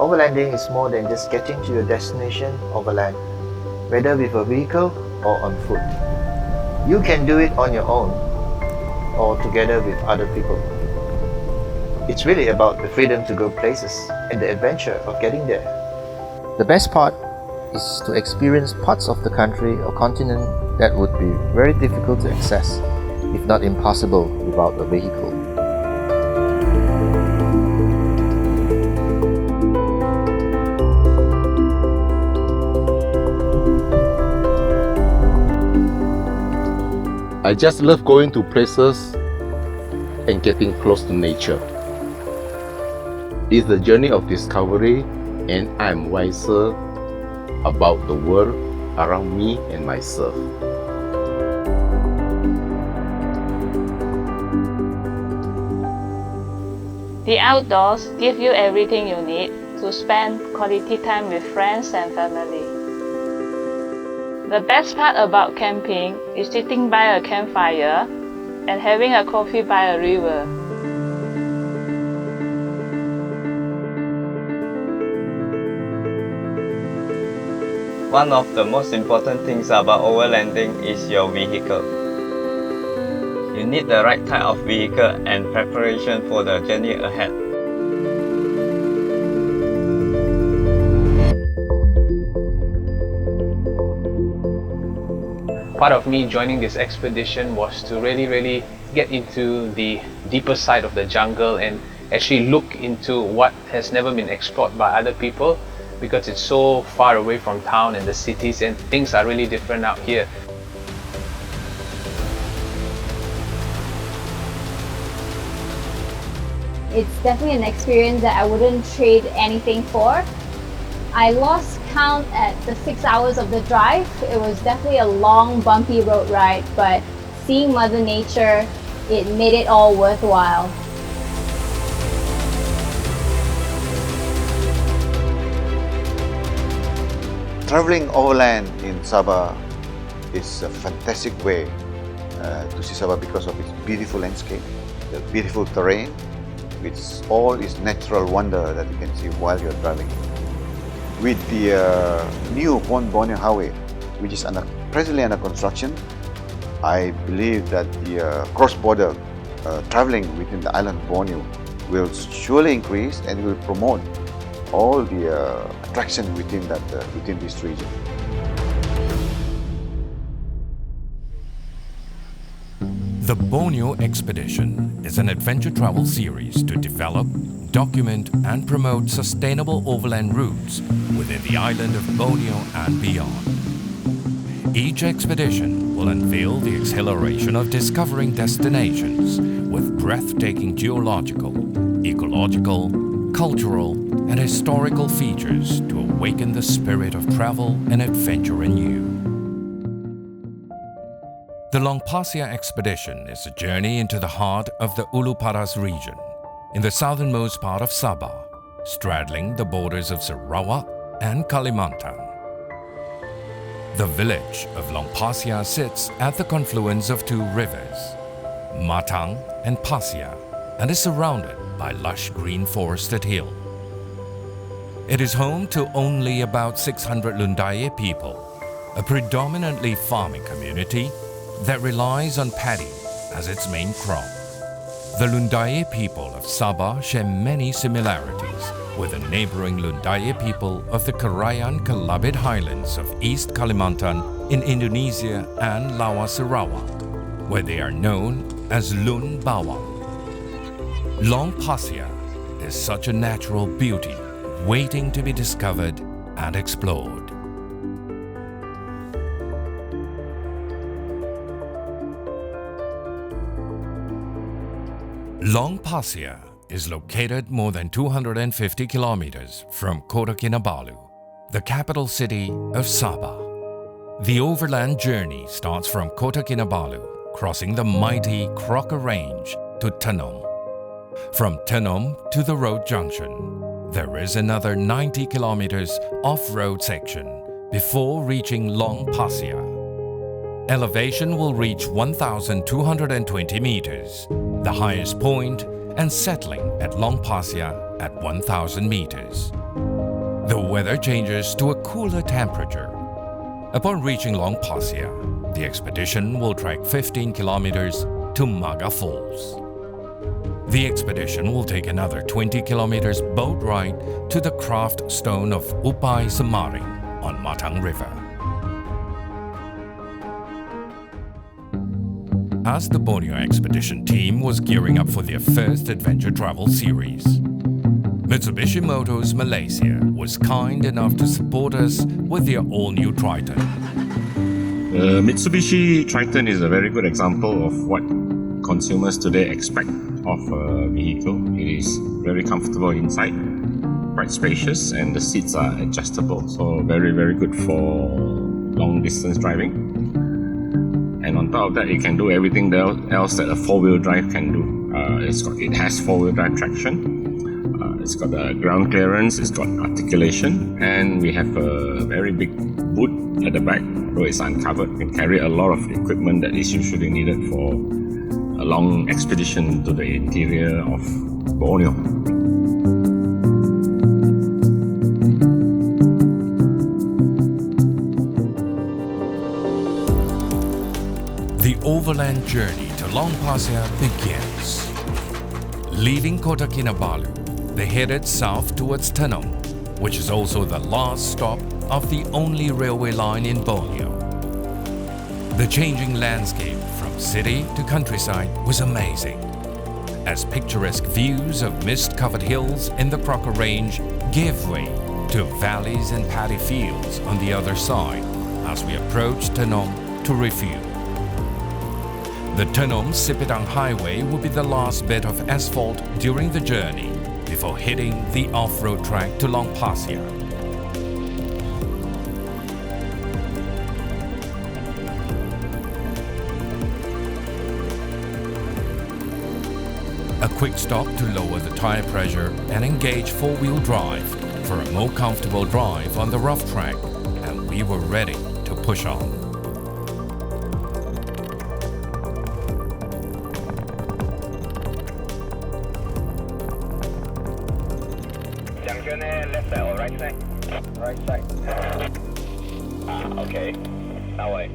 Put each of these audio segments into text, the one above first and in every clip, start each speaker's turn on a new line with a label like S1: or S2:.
S1: Overlanding is more than just getting to your destination over land, whether with a vehicle or on foot. You can do it on your own or together with other people. It's really about the freedom to go places and the adventure of getting there. The best part is to experience parts of the country or continent that would be very difficult to access, if not impossible, without a vehicle.
S2: I just love going to places and getting close to nature. It's the journey of discovery, and I'm wiser about the world around me and myself.
S3: The outdoors give you everything you need to spend quality time with friends and family. The best part about camping is sitting by a campfire and having a coffee by a river.
S4: One of the most important things about overlanding is your vehicle. You need the right type of vehicle and preparation for the journey ahead.
S5: Part of me joining this expedition was to really get into the deeper side of the jungle and actually look into what has never been explored by other people, because it's so far away from town and the cities, and things are really different out here.
S6: It's definitely an experience that I wouldn't trade anything for. I lost count at the 6 hours of the drive. It was definitely a long, bumpy road ride, but seeing Mother Nature, it made it all worthwhile.
S7: Traveling overland in Sabah is a fantastic way to see Sabah because of its beautiful landscape, the beautiful terrain, which all is natural wonder that you can see while you're traveling. With the new Borneo Highway, which is presently under construction, I believe that the cross-border traveling within the island of Borneo will surely increase and will promote all the attraction within this region.
S8: The Borneo Expedition is an adventure travel series to develop, document and promote sustainable overland routes within the island of Borneo and beyond. Each expedition will unveil the exhilaration of discovering destinations with breathtaking geological, ecological, cultural and historical features to awaken the spirit of travel and adventure in you. The Long Pasia expedition is a journey into the heart of the Ulu Padas region, in the southernmost part of Sabah, straddling the borders of Sarawak and Kalimantan. The village of Long Pasia sits at the confluence of two rivers, Matang and Pasia, and is surrounded by lush green forested hill. It is home to only about 600 Lundayeh people, a predominantly farming community that relies on paddy as its main crop. The Lundayeh people of Sabah share many similarities with the neighbouring Lundayeh people of the Kerayan-Kalabit highlands of East Kalimantan in Indonesia and Lawas, Sarawak, where they are known as Lun Bawang. Long Pasia is such a natural beauty waiting to be discovered and explored. Long Pasia is located more than 250 kilometers from Kota Kinabalu, the capital city of Sabah. The overland journey starts from Kota Kinabalu, crossing the mighty Crocker Range to Tenom. From Tenom to the road junction, there is another 90 kilometers off-road section before reaching Long Pasia. Elevation will reach 1,220 meters, the highest point, and settling at Long Pasia at 1,000 meters. weather changes to a cooler temperature. Upon reaching Long Pasia, the expedition will trek 15 kilometers to MAGA Falls. The expedition will take another 20 kilometers boat ride to the craft stone of Upai Semaring on Matang River. As the Borneo Expedition team was gearing up for their first adventure travel series, Mitsubishi Motors Malaysia was kind enough to support us with their all-new Triton.
S9: Mitsubishi Triton is a very good example of what consumers today expect of a vehicle. It is very comfortable inside, quite spacious, and the seats are adjustable, so very, very good for long distance driving. And on top of that, it can do everything else that a four-wheel drive can do. It has four-wheel drive traction. It's got ground clearance, it's got articulation, and we have a very big boot at the back, though it's uncovered. It can carry a lot of equipment that is usually needed for a long expedition to the interior of Borneo.
S8: The overland journey to Long Pasia begins. Leaving Kota Kinabalu, they headed south towards Tenong, which is also the last stop of the only railway line in Borneo. The changing landscape from city to countryside was amazing, as picturesque views of mist-covered hills in the Crocker Range gave way to valleys and paddy fields on the other side as we approached Tenong to refuel. The Tenom-Sipitang Highway will be the last bit of asphalt during the journey before hitting the off-road track to Long Pasia. A quick stop to lower the tire pressure and engage four-wheel drive for a more comfortable drive on the rough track, and we were ready to push on.
S10: Left side or right side? Right side. Okay. That way.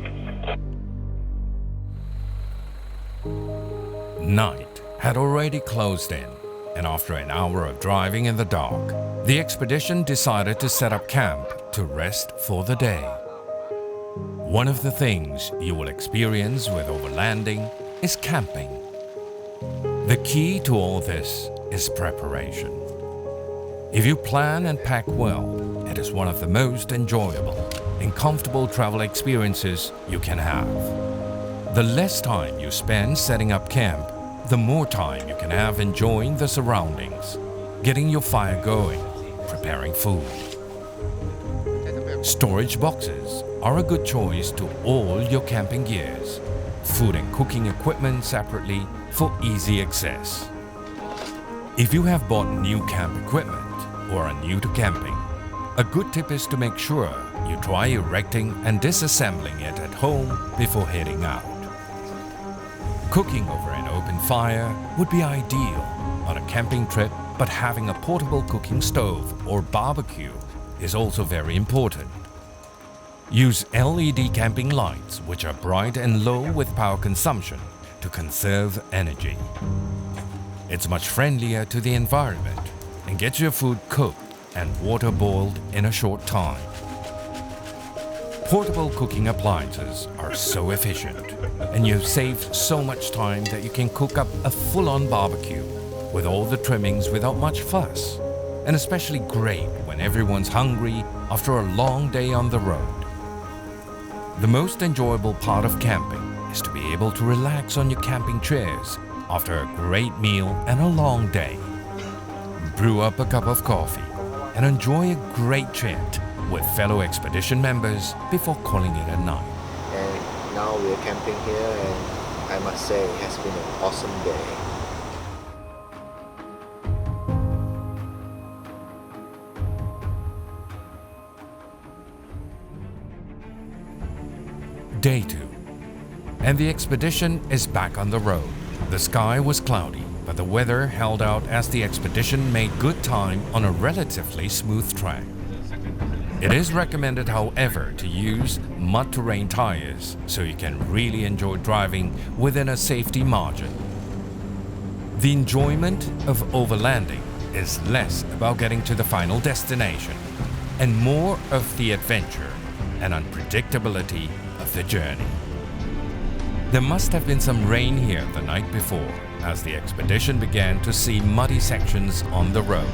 S8: Night had already closed in, and after an hour of driving in the dark, the expedition decided to set up camp to rest for the day. One of the things you will experience with overlanding is camping. The key to all this is preparation. If you plan and pack well, it is one of the most enjoyable and comfortable travel experiences you can have. The less time you spend setting up camp, the more time you can have enjoying the surroundings, getting your fire going, preparing food. Storage boxes are a good choice to all your camping gears, food and cooking equipment separately for easy access. If you have bought new camp equipment or are new to camping, a good tip is to make sure you try erecting and disassembling it at home before heading out. Cooking over an open fire would be ideal on a camping trip, but having a portable cooking stove or barbecue is also very important. Use LED camping lights, which are bright and low with power consumption, to conserve energy. It's much friendlier to the environment and gets your food cooked and water boiled in a short time. Portable cooking appliances are so efficient, and you save so much time that you can cook up a full-on barbecue with all the trimmings without much fuss, and especially great when everyone's hungry after a long day on the road. The most enjoyable part of camping is to be able to relax on your camping chairs after a great meal and a long day. Brew up a cup of coffee and enjoy a great chat with fellow expedition members before calling it a night.
S1: And now we're camping here, and I must say it has been an awesome day.
S8: Day 2, and the expedition is back on the road. The sky was cloudy, but the weather held out as the expedition made good time on a relatively smooth track. It is recommended, however, to use mud-terrain tires so you can really enjoy driving within a safety margin. The enjoyment of overlanding is less about getting to the final destination and more of the adventure and unpredictability of the journey. There must have been some rain here the night before as the expedition began to see muddy sections on the road.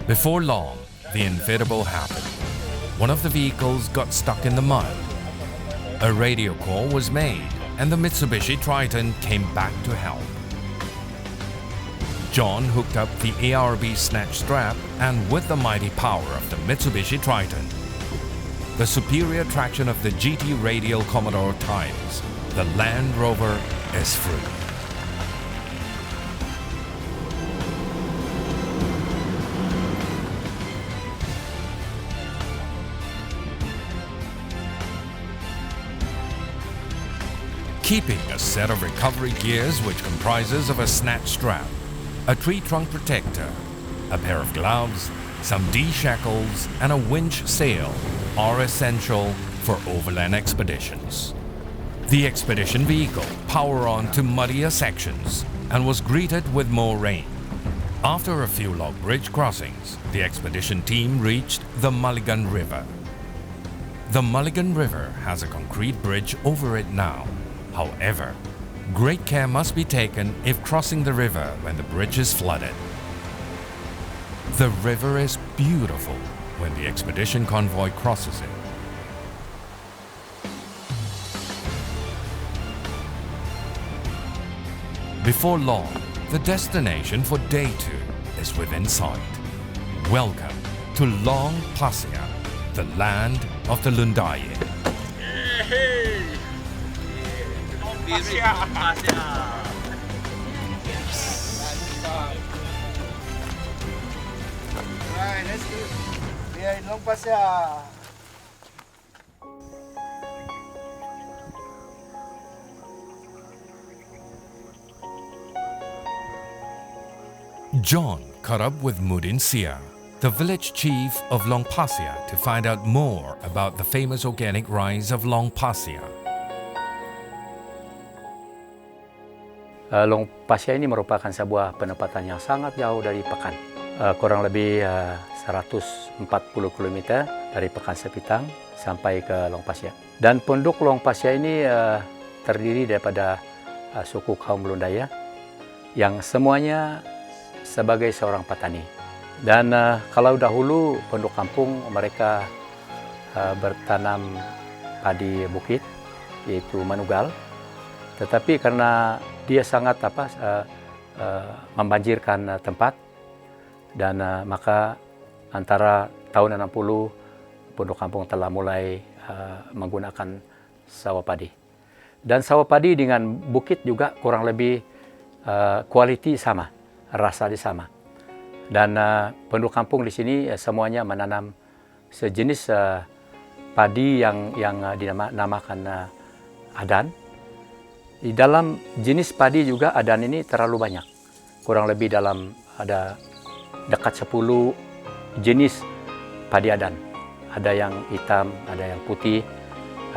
S8: Before long, the inevitable happened. One of the vehicles got stuck in the mud. A radio call was made and the Mitsubishi Triton came back to help. John hooked up the ARB snatch strap, and with the mighty power of the Mitsubishi Triton, the superior traction of the GT Radial Commodore tires, the Land Rover is free. Keeping a set of recovery gears which comprises of a snatch strap, a tree trunk protector, a pair of gloves, some D-shackles and a winch sail are essential for overland expeditions. The expedition vehicle powered on to muddier sections and was greeted with more rain. After a few log bridge crossings, the expedition team reached the Mulligan River. The Mulligan River has a concrete bridge over it now. However, great care must be taken if crossing the river when the bridge is flooded. The river is beautiful when the expedition convoy crosses it. Before long, the destination for day 2 is within sight. Welcome to Long Pasia, the land of the Lundayeh.
S11: Right, let's do it. We are in Long Pasia.
S8: John caught up with Mudin Sia, the village chief of Long Pasia, to find out more about the famous organic rice of Long Pasia.
S12: Long Pasia ini merupakan sebuah penempatan yang sangat jauh dari Pekan. Kurang lebih 140 km dari Pekan Sepitang sampai ke Long Pasia. Dan penduduk Long Pasia ini terdiri daripada suku kaum Lundayeh yang semuanya sebagai seorang petani. Dan kalau dahulu penduduk kampung mereka bertanam padi bukit, yaitu manugal. Tetapi karena dia sangat membanjirkan tempat, dan maka antara tahun 60 penduduk kampung telah mulai menggunakan sawah padi. Dan sawah padi dengan bukit juga kurang lebih kualiti sama, rasa sama. Dan penduduk kampung di sini semuanya menanam sejenis padi yang dinamakan Adan. Di dalam jenis padi juga Adan ini terlalu banyak. Kurang lebih ada dekat 10 jenis padi Adan. Ada yang hitam, ada yang putih,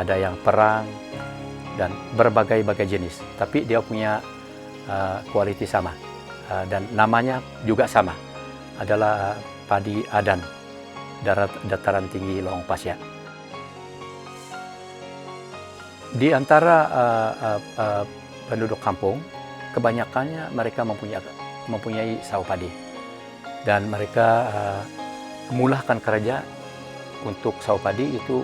S12: ada yang perang, dan berbagai-bagai jenis. Tapi dia punya kualiti sama. Dan namanya juga sama. Adalah padi Adan, dataran tinggi Long Pasia. Di antara penduduk kampung, kebanyakannya mereka mempunyai sawah padi. Dan mereka memulahkan kerja untuk sawah padi itu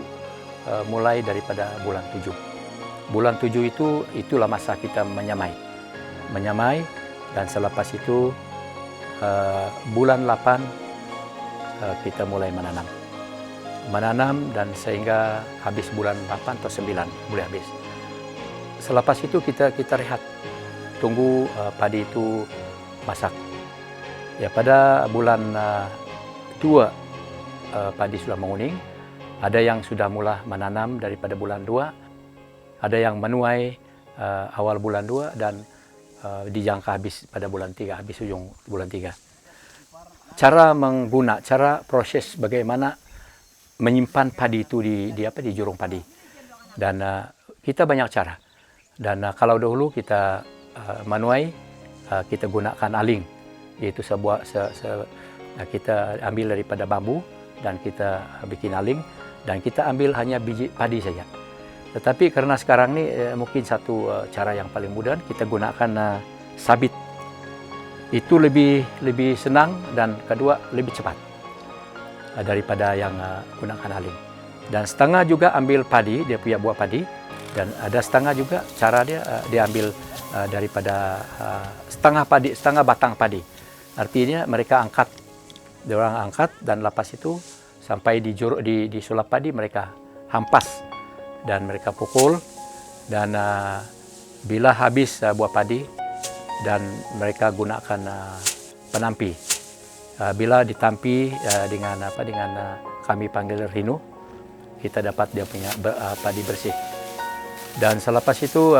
S12: mulai daripada bulan 7. Bulan 7 itulah masa kita menyamai. Dan selepas itu bulan 8 kita mulai menanam dan sehingga habis bulan 8 atau 9 boleh habis. Selepas itu kita rehat, tunggu padi itu masak. Ya, pada bulan 2 padi sudah menguning. Ada yang sudah mulai menanam daripada bulan 2, ada yang menuai awal bulan 2 dan dijangka habis pada bulan 3, habis ujung bulan 3. cara proses bagaimana menyimpan padi itu di jurung padi. Dan kita banyak cara. Dan kalau dahulu kita menuai, kita gunakan aling, yaitu kita ambil daripada bambu dan kita bikin aling dan kita ambil hanya biji padi saja. Tetapi karena sekarang ini mungkin satu cara yang paling mudah, kita gunakan sabit. Itu lebih senang dan kedua lebih cepat daripada yang gunakan aling. Dan setengah juga ambil padi, dia punya buah padi, dan ada setengah juga cara dia ambil daripada setengah batang padi. Artinya mereka angkat, diorang angkat dan lepas itu sampai di sulap padi mereka hampas dan mereka pukul, dan bila habis buah padi dan mereka gunakan penampi. Bila ditampi dengan kami panggil rinu, kita dapat dia punya padi bersih. Dan selepas itu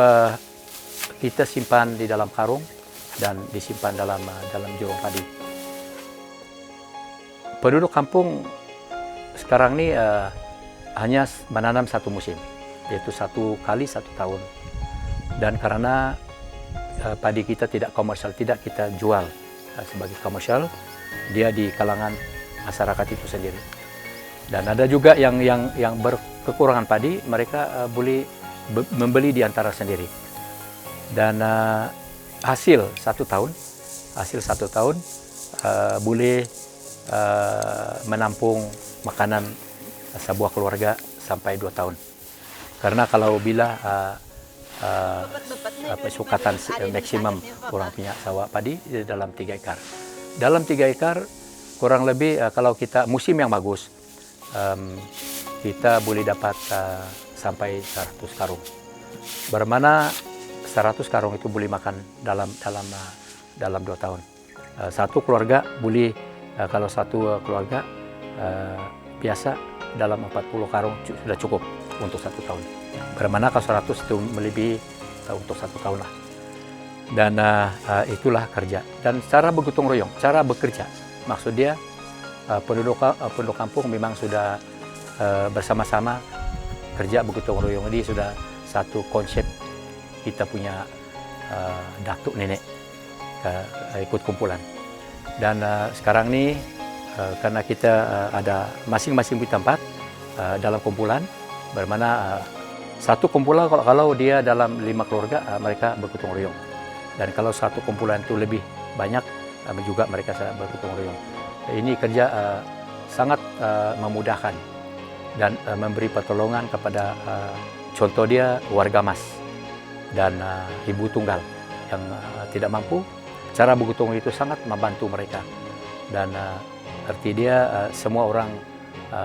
S12: kita simpan di dalam karung dan disimpan dalam jurung padi. Penduduk kampung sekarang ini hanya menanam satu musim, yaitu 1 kali 1 tahun. Dan karena padi kita tidak komersial, tidak kita jual sebagai komersial, dia di kalangan masyarakat itu sendiri. Dan ada juga yang berkekurangan padi, mereka boleh membeli di antara sendiri. Dan hasil 1 tahun boleh menampung makanan sebuah keluarga sampai 2 tahun. Karena kalau bila sukatan maksimum orang punya sawah padi dalam 3 ekar. Dalam 3 ekar kurang lebih kalau kita musim yang bagus, kita boleh dapat sampai 100 karung. Bermana 100 karung itu boleh makan dalam 2 tahun. Satu keluarga boleh, kalau satu keluarga biasa dalam 40 karung sudah cukup untuk 1 tahun. Bermana kalau 100 itu melebihi untuk 1 tahun lah. Dan itulah kerja. Dan cara bergotong royong, cara bekerja. Maksud dia penduduk kampung memang sudah bersama-sama kerja bergotong royong. Ini sudah satu konsep kita punya datuk nenek ikut kumpulan. Dan sekarang ini karena kita ada masing-masing di tempat dalam kumpulan, bermana satu kumpulan kalau dia dalam 5 keluarga mereka bergotong royong. Dan kalau satu kumpulan itu lebih banyak juga mereka bergotong royong. Ini kerja sangat memudahkan dan memberi pertolongan kepada contoh dia warga mas dan ibu tunggal yang tidak mampu. Cara bergotong itu sangat membantu mereka, dan arti dia semua orang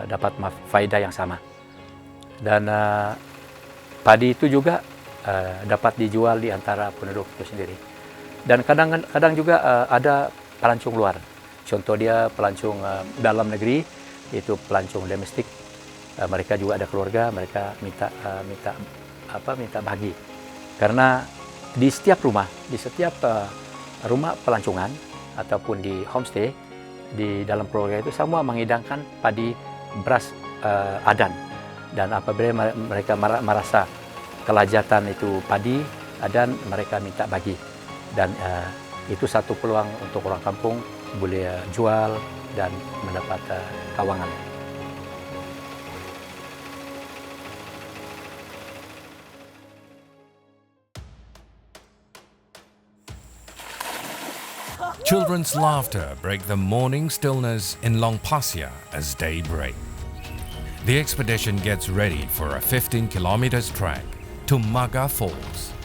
S12: dapat faedah yang sama. Dan padi itu juga dapat dijual di antara penduduk itu sendiri. Dan kadang juga ada pelancong luar. Contoh dia pelancong dalam negeri, yaitu pelancong domestik. Mereka juga ada keluarga, mereka minta bagi. Karena di setiap rumah pelancongan ataupun di homestay, di dalam keluarga itu semua mengidangkan padi beras Adan. Dan apabila mereka merasa kelajatan itu padi Adan, mereka minta bagi. Dan itu satu peluang untuk orang kampung boleh jual dan mendapat kawangan.
S8: Children's laughter break the morning stillness in Long Pasia as day breaks. The expedition gets ready for a 15 kilometers trek to MAGA Falls.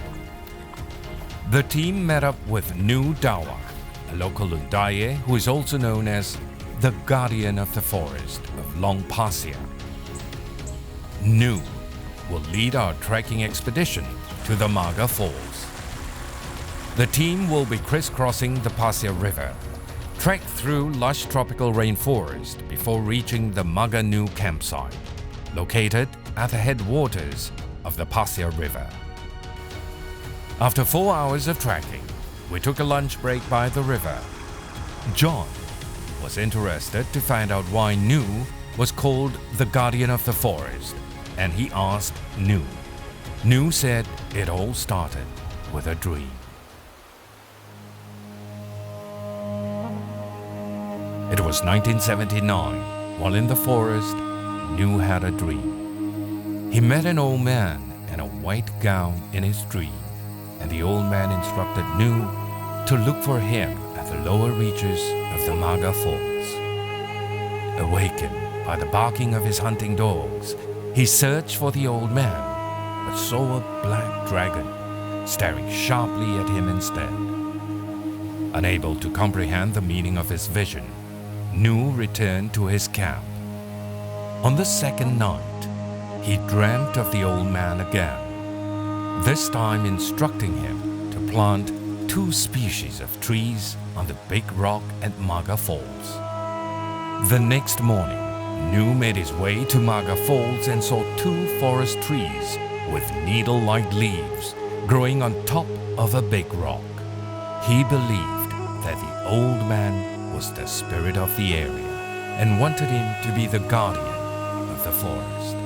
S8: The team met up with DAWA, a local Lundayeh who is also known as the guardian of the forest of Long Pasia. NOOH will lead our trekking expedition to the MAGA Falls. The team will be crisscrossing the Pasia River, trek through lush tropical rainforest before reaching the MAGA NOOH campsite, located at the headwaters of the Pasia River. After 4 hours of trekking, we took a lunch break by the river. John, was interested to find out why NOOH was called the guardian of the forest, and he asked NOOH. NOOH said it all started with a dream. It was 1979. While in the forest, NOOH had a dream. He met an old man in a white gown in his dream, and the old man instructed NOOH to look for him at the lower reaches of the MAGA Falls. Awakened by the barking of his hunting dogs, he searched for the old man, but saw a black dragon staring sharply at him instead. Unable to comprehend the meaning of his vision, NOOH returned to his camp. On the second night, he dreamt of the old man again, this time instructing him to plant 2 species of trees on the big rock at MAGA Falls. The next morning, NOOH made his way to MAGA Falls and saw 2 forest trees with needle-like leaves growing on top of a big rock. He believed that the old man was the spirit of the area and wanted him to be the guardian of the forest.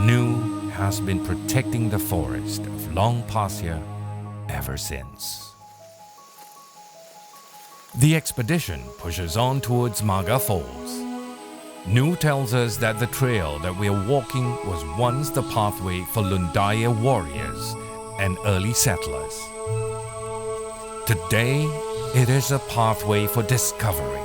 S8: NOOH has been protecting the forest of Long Pasia ever since. The expedition pushes on towards MAGA Falls. NOOH tells us that the trail that we are walking was once the pathway for Lundayeh warriors and early settlers. Today, it is a pathway for discovery.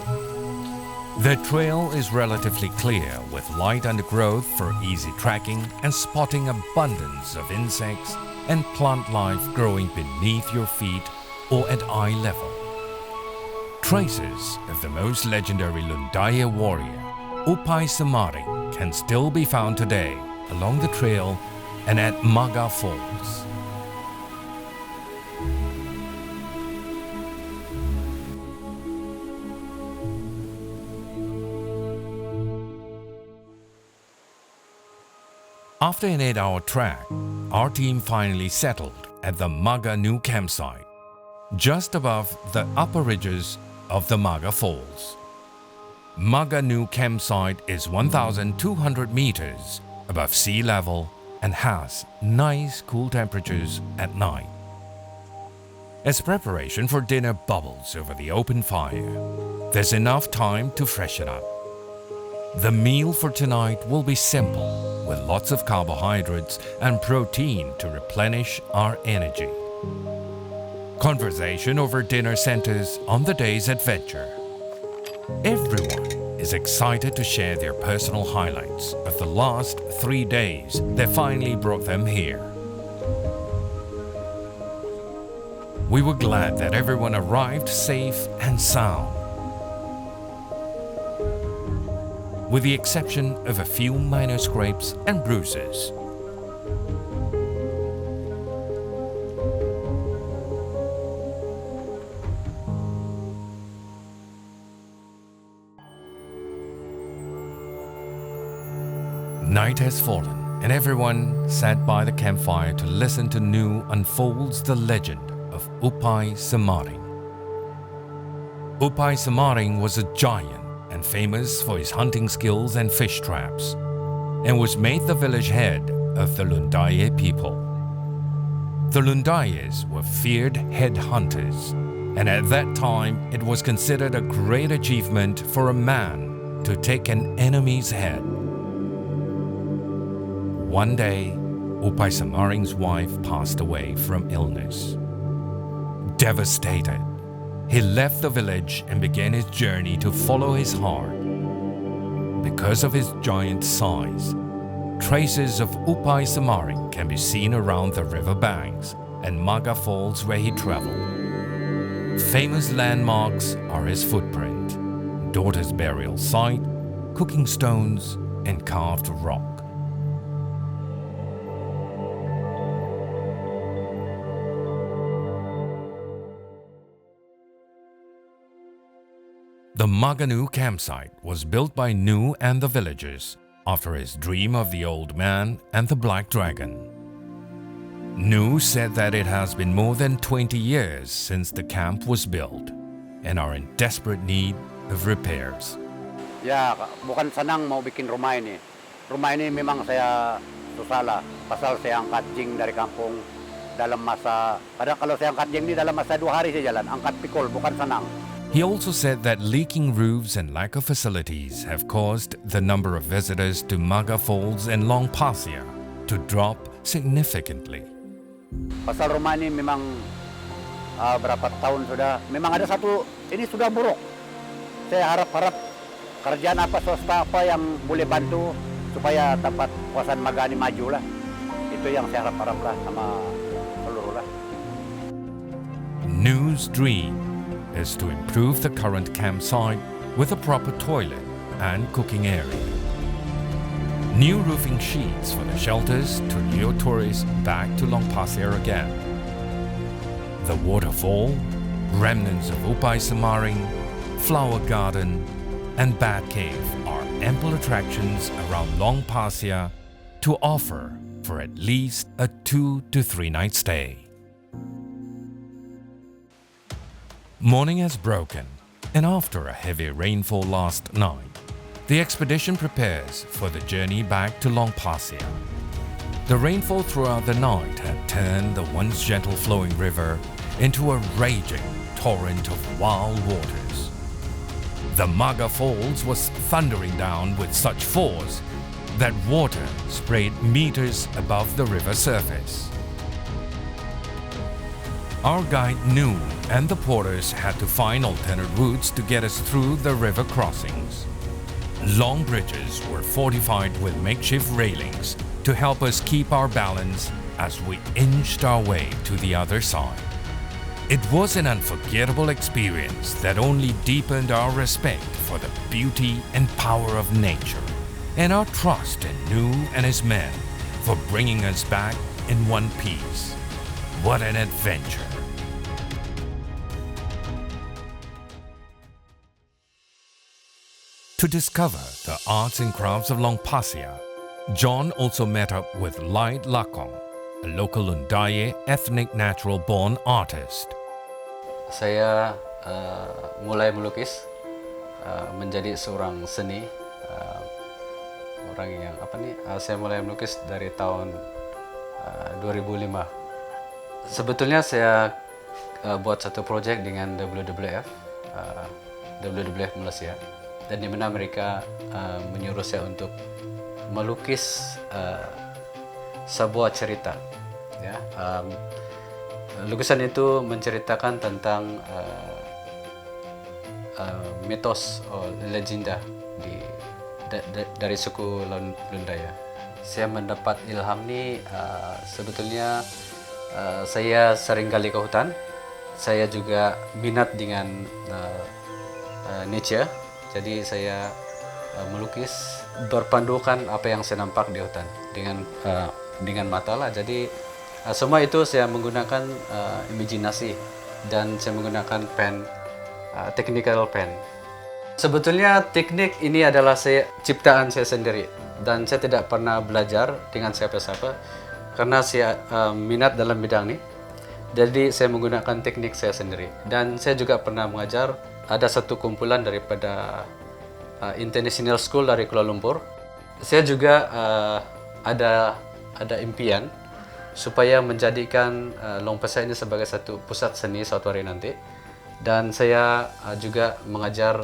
S8: The trail is relatively clear with light undergrowth for easy tracking and spotting abundance of insects and plant life growing beneath your feet or at eye level. Traces of the most legendary Lundayeh warrior, Upai Samaring, can still be found today along the trail and at MAGA Falls. After an 8-hour trek, our team finally settled at the MAGA NOOH campsite, just above the upper ridges of the MAGA Falls. MAGA NOOH campsite is 1,200 meters above sea level and has nice cool temperatures at night. As preparation for dinner bubbles over the open fire, there's enough time to freshen up. The meal for tonight will be simple, with lots of carbohydrates and protein to replenish our energy. Conversation over dinner centers on the day's adventure. Everyone is excited to share their personal highlights of the last 3 days that finally brought them here. We were glad that everyone arrived safe and sound, with the exception of a few minor scrapes and bruises. Night has fallen, and everyone sat by the campfire to listen to NOOH unfolds the legend of Upai Samaring. Upai Samaring was a giant and famous for his hunting skills and fish traps, and was made the village head of the Lundayeh people. The Lundayehs were feared head hunters, and at that time it was considered a great achievement for a man to take an enemy's head. One day, Upai Samaring's wife passed away from illness. Devastated, he left the village and began his journey to follow his heart. Because of his giant size, traces of Upai Samaring can be seen around the river banks and MAGA Falls where he traveled. Famous landmarks are his footprint, daughter's burial site, cooking stones, and carved rock. The MAGA NOOH campsite was built by NOOH and the villagers after his dream of the old man and the black dragon. NOOH said that it has been more than 20 years since the camp was built and are in desperate need of repairs.
S12: Ya, bukan senang mau bikin rumah ini. Rumah ini memang saya susah pasal saya angkat jing dari kampung dalam masa, kadang kalau saya angkat jing ini dalam masa 2 hari saya jalan, angkat pikul, bukan senang.
S8: He also said that leaking roofs and lack of facilities have caused the number of visitors to MAGA Falls and Long Pasia to drop significantly.
S12: Pasal rumah ini memang berapa tahun sudah, memang ada satu, ini sudah buruk. Saya harap kerjaan apa swasta apa yang boleh bantu supaya tempat kawasan MAGA ini maju lah. Itu yang saya harap lah sama seluruh lah.
S8: NOOH's dream is to improve the current campsite with a proper toilet and cooking area. New roofing sheets for the shelters to lure tourists back to Long Pasia again. The waterfall, remnants of Upai Semaring, flower garden, and bat cave are ample attractions around Long Pasia to offer for at least a 2 to 3 night stay. Morning has broken, and after a heavy rainfall last night, the expedition prepares for the journey back to Long Pasia. The rainfall throughout the night had turned the once gentle flowing river into a raging torrent of wild waters. The MAGA Falls was thundering down with such force that water sprayed meters above the river surface. Our guide knew, and the porters had to find alternate routes to get us through the river crossings. Long bridges were fortified with makeshift railings to help us keep our balance as we inched our way to the other side. It was an unforgettable experience that only deepened our respect for the beauty and power of nature and our trust in NOOH and his men for bringing us back in one piece. What an adventure! To discover the arts and crafts of Long Pasia, John also met up with Light Lakong, a local Lundayeh ethnic natural-born artist.
S12: Saya mulai melukis menjadi seorang seni, orang yang saya mulai melukis dari tahun 2005. Sebetulnya saya buat satu proyek dengan WWF Malaysia, dan di mana mereka menyuruh saya untuk melukis sebuah cerita. Ya, lukisan itu menceritakan tentang mitos atau legenda dari suku Lundayeh. Saya mendapat ilham ini sebetulnya saya sering kali ke hutan. Saya juga minat dengan nature. Jadi saya melukis berpandukan apa yang saya nampak di hutan dengan mata lah. Jadi semua itu saya menggunakan imajinasi dan saya menggunakan pen, technical pen. Sebetulnya teknik ini adalah ciptaan saya sendiri dan saya tidak pernah belajar dengan siapa-siapa karena saya minat dalam bidang ini. Jadi saya menggunakan teknik saya sendiri dan saya juga pernah mengajar. Ada satu kumpulan daripada International School dari Kuala Lumpur. Saya juga ada impian supaya menjadikan Long Pasia ini sebagai satu pusat seni suatu hari nanti. Dan saya juga mengajar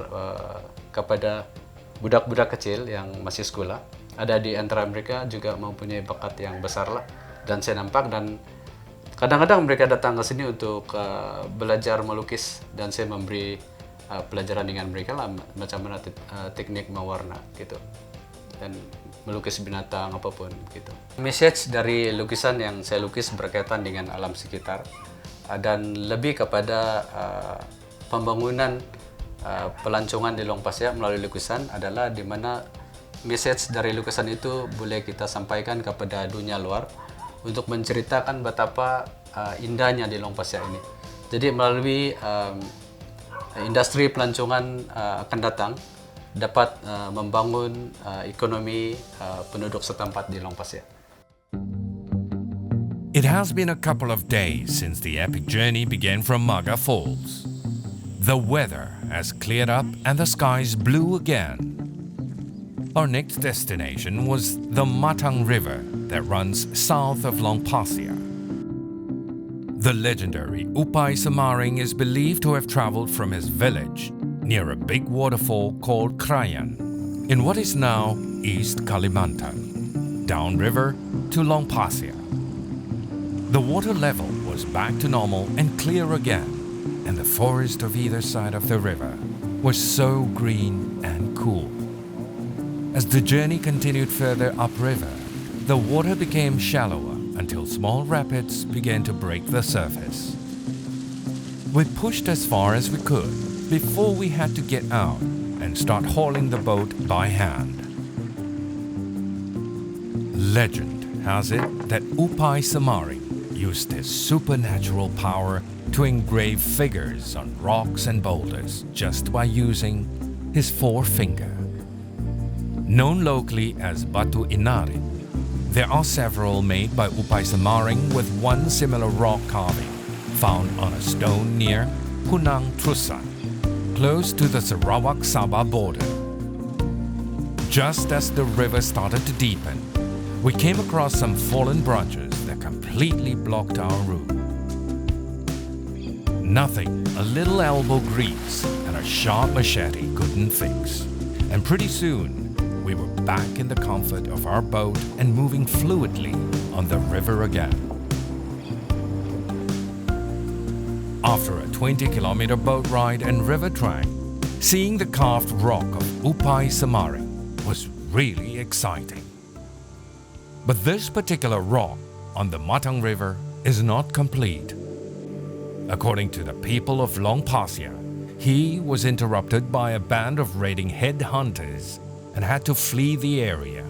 S12: kepada budak-budak kecil yang masih sekolah. Ada di antara mereka juga mempunyai bakat yang besar lah. Dan saya nampak dan kadang-kadang mereka datang ke sini untuk belajar melukis dan saya memberi pelajaran dengan mereka lah macam mana teknik mewarna gitu dan melukis binatang apapun gitu. Message dari lukisan yang saya lukis berkaitan dengan alam sekitar dan lebih kepada pembangunan pelancongan di Long Pasia melalui lukisan adalah di mana message dari lukisan itu boleh kita sampaikan kepada dunia luar untuk menceritakan betapa indahnya di Long Pasia ini. Jadi melalui industri pelancongan akan datang dapat membangun ekonomi penduduk setempat di Long Pasia.
S8: It has been a couple of days since the epic journey began from MAGA Falls. The weather has cleared up and the skies blue again. Our next destination was the Matang River that runs south of Long Pasia. The legendary Upai Samaring is believed to have traveled from his village near a big waterfall called Kerayan in what is now East Kalimantan, downriver to Long Pasia. The water level was back to normal and clear again, and the forest of either side of the river was so green and cool. As the journey continued further upriver, the water became shallower until small rapids began to break the surface. We pushed as far as we could before we had to get out and start hauling the boat by hand. Legend has it that Upai Samaring used his supernatural power to engrave figures on rocks and boulders just by using his forefinger. Known locally as Batu Inari, there are several made by Upai Samaring with one similar rock carving found on a stone near Punang Trusan, close to the Sarawak Sabah border. Just as the river started to deepen, we came across some fallen branches that completely blocked our route. Nothing a little elbow grease and a sharp machete couldn't fix, and pretty soon we were back in the comfort of our boat and moving fluidly on the river again. After a 20-kilometer boat ride and river track, seeing the carved rock of Upai Samaring was really exciting. But this particular rock on the Matang River is not complete. According to the people of Long Pasia, he was interrupted by a band of raiding headhunters and had to flee the area.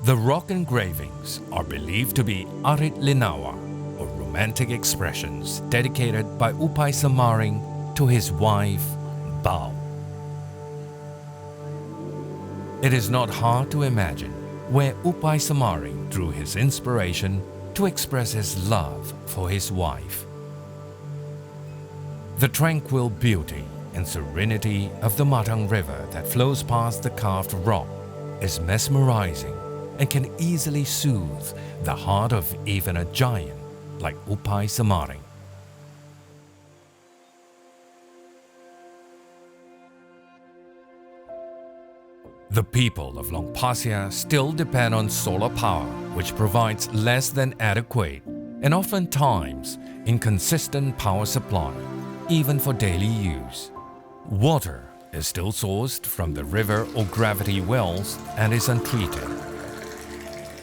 S8: The rock engravings are believed to be Arit Linawa, or romantic expressions dedicated by Upai Samaring to his wife, Bao. It is not hard to imagine where Upai Samaring drew his inspiration to express his love for his wife. The tranquil beauty and serenity of the Matang River that flows past the carved rock is mesmerizing and can easily soothe the heart of even a giant like Upai Samaring. The people of Long Pasia still depend on solar power, which provides less than adequate and oftentimes inconsistent power supply, even for daily use. Water is still sourced from the river or gravity wells and is untreated.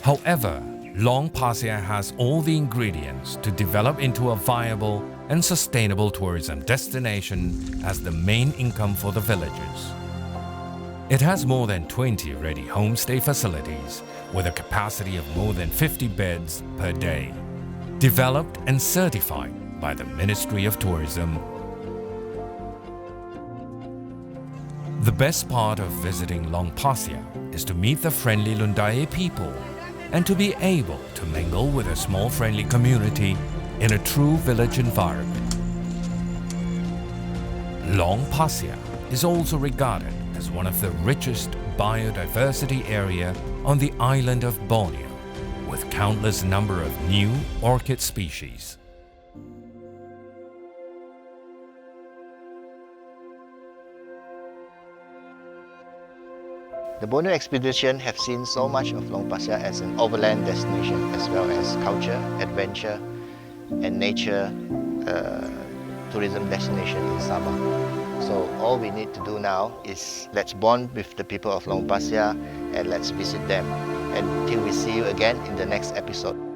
S8: However, Long Pasia has all the ingredients to develop into a viable and sustainable tourism destination as the main income for the villagers. It has more than 20 ready homestay facilities with a capacity of more than 50 beds per day, developed and certified by the Ministry of Tourism. The best part of visiting Long Pasia is to meet the friendly Lundayeh people and to be able to mingle with a small friendly community in a true village environment. Long Pasia is also regarded as one of the richest biodiversity area on the island of Borneo, with countless number of new orchid species.
S1: The Borneo Expedition have seen so much of Long Pasia as an overland destination, as well as culture, adventure, and nature tourism destination in Sabah. So all we need to do now is let's bond with the people of Long Pasia and let's visit them. Until we see you again in the next episode.